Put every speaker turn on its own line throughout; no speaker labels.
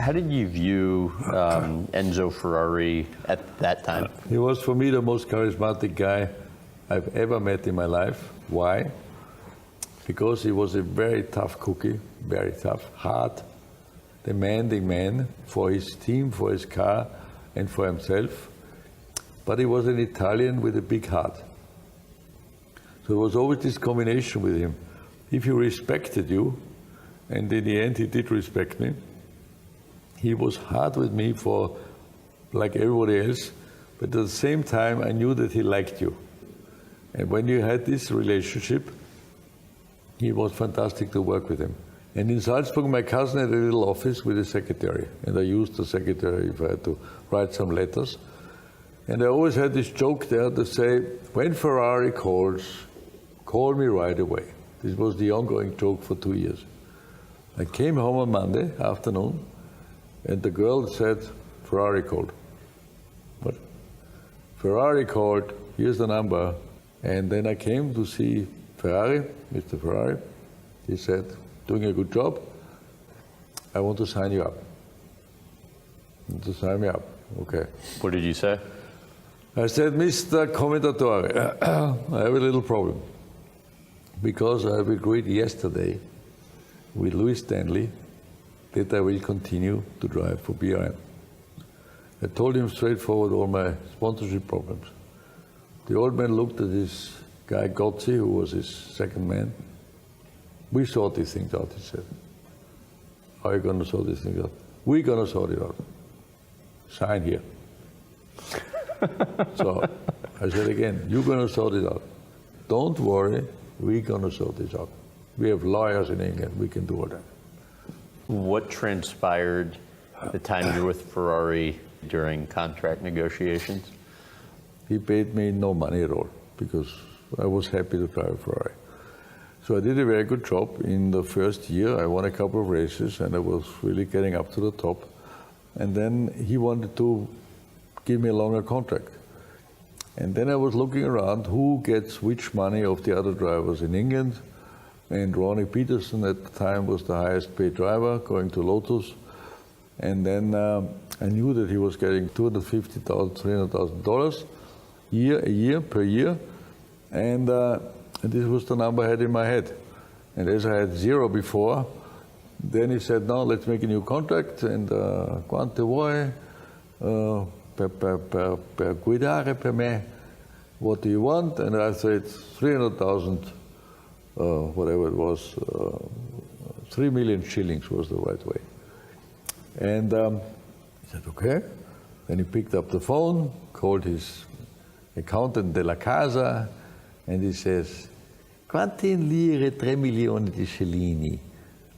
How did you view Enzo Ferrari at that time?
He was, for me, the most charismatic guy I've ever met in my life. Why? Because he was a very tough cookie, very tough, hard, demanding man for his team, for his car, and for himself. But he was an Italian with a big heart. So there was always this combination with him. If he respected you, and in the end he did respect me, he was hard with me for like everybody else, but at the same time I knew that he liked you. And when you had this relationship, he was fantastic to work with him. And in Salzburg, my cousin had a little office with a secretary, and I used the secretary if I had to write some letters. And I always had this joke there to say, when Ferrari calls, call me right away. This was the ongoing joke for 2 years. I came home on Monday afternoon, and the girl said, Ferrari called. What? Ferrari called, here's the number. And then I came to see Ferrari, Mr. Ferrari. He said, doing a good job, I want to sign you up. You want to sign me up, okay.
What did you say?
I said, Mr. Commendatore, I have a little problem. Because I have agreed yesterday with Louis Stanley that I will continue to drive for BRM. I told him straightforward all my sponsorship problems. The old man looked at this guy, Gotzi, who was his second man. We sort these things out, he said. How are you going to sort these things out? We're going to sort it out. Sign here. So I said again, you're going to sort it out. Don't worry, we're going to sort this out. We have lawyers in England, we can do all that.
What transpired the time you were with Ferrari during contract negotiations?
He paid me no money at all because I was happy to drive a Ferrari. So I did a very good job in the first year. I won a couple of races and I was really getting up to the top. And then he wanted to give me a longer contract. And then I was looking around who gets which money of the other drivers in England. And Ronnie Peterson at the time was the highest paid driver going to Lotus. And then I knew that he was getting $250,000, $300,000 a year per year. And this was the number I had in my head. And as I had zero before, then he said, no, let's make a new contract. And quante vuoi per guidare per me? What do you want? And I said, 300,000, whatever it was, 3 million shillings was the right way. And he said, okay. Then he picked up the phone, called his accountant della casa, and he says, quanti in lire 3 milioni di scellini?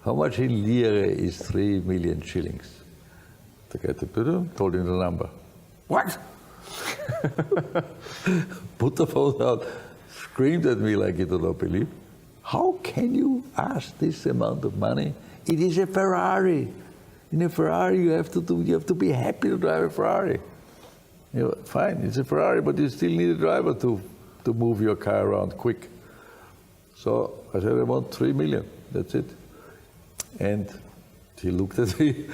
How much in lire is 3 million shillings? The guy told him the number. What? Put the phone out, screamed at me like you do not believe. How can you ask this amount of money? It is a Ferrari. In a Ferrari, you have to be happy to drive a Ferrari. You know, fine, it's a Ferrari, but you still need a driver to move your car around quick. So I said, I want 3 million, that's it. And he looked at me,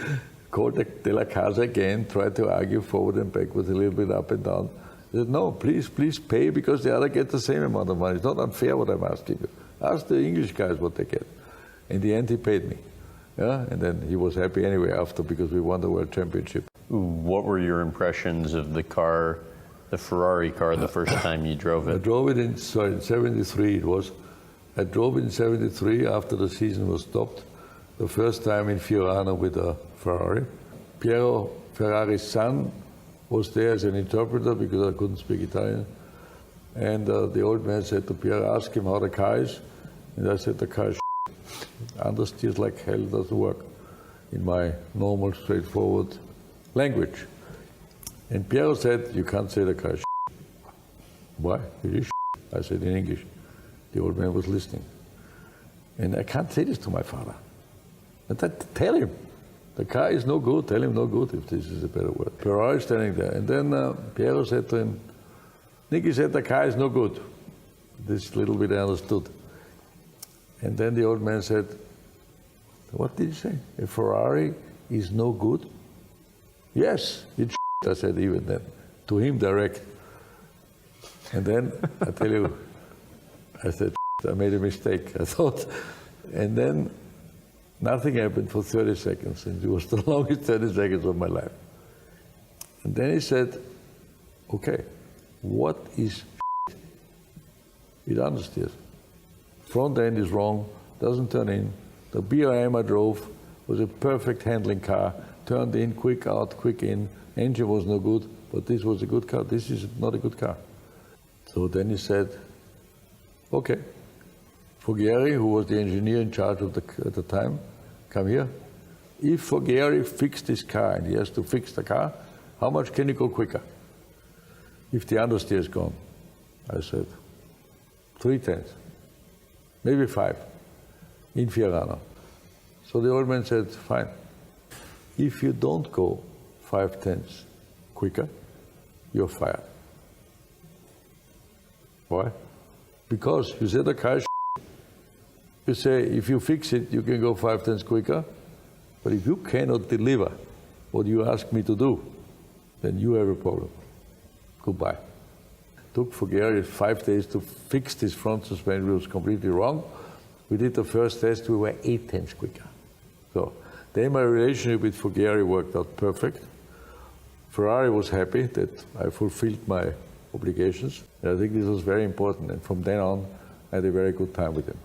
called Della Casa again, tried to argue forward and backwards, a little bit up and down. He said, no, please pay, because the other get the same amount of money. It's not unfair what I'm asking you. Ask the English guys what they get. In the end, he paid me. Yeah? And then he was happy anyway after, because we won the World Championship.
What were your impressions of the car, the Ferrari car, the first time you drove it?
I drove it in 73 it was. I drove it in 73 after the season was stopped. The first time in Fiorano with a Ferrari. Piero Ferrari's son was there as an interpreter because I couldn't speak Italian. And the old man said to Piero, ask him how the car is. And I said, the car is understeers like hell, doesn't work in my normal, straightforward language. And Piero said, you can't say the car is Why? It is I said in English. The old man was listening. And I can't say this to my father. And I tell him, the car is no good, tell him no good, if this is a better word. Ferrari is standing there. And then Piero said to him, Niki said the car is no good. This little bit I understood. And then the old man said, what did he say? A Ferrari is no good? Yes, it's I said even then, to him direct. And then, I tell you, I said, I made a mistake, I thought. And then nothing happened for 30 seconds, and it was the longest 30 seconds of my life. And then he said, okay, what is it understeers? Front end is wrong, doesn't turn in. The BRM I drove was a perfect handling car, turned in, quick out, quick in. Engine was no good, but this was a good car. This is not a good car. So then he said, okay, Foghieri, who was the engineer in charge of at the time, come here. If Foghieri fixed this car and he has to fix the car, how much can you go quicker? If the understeer is gone, I said, 3/10, maybe 5, in Fiorano. So the old man said, fine. If you don't go 5/10 quicker, you're fired. Why? Because you said the car is you say, if you fix it, you can go 5/10 quicker, but if you cannot deliver what you ask me to do, then you have a problem. Goodbye. Took Foghieri 5 days to fix this front suspension, it was completely wrong. We did the first test, we were 8/10 quicker. So then my relationship with Foghieri worked out perfect. Ferrari was happy that I fulfilled my obligations. And I think this was very important. And from then on, I had a very good time with him.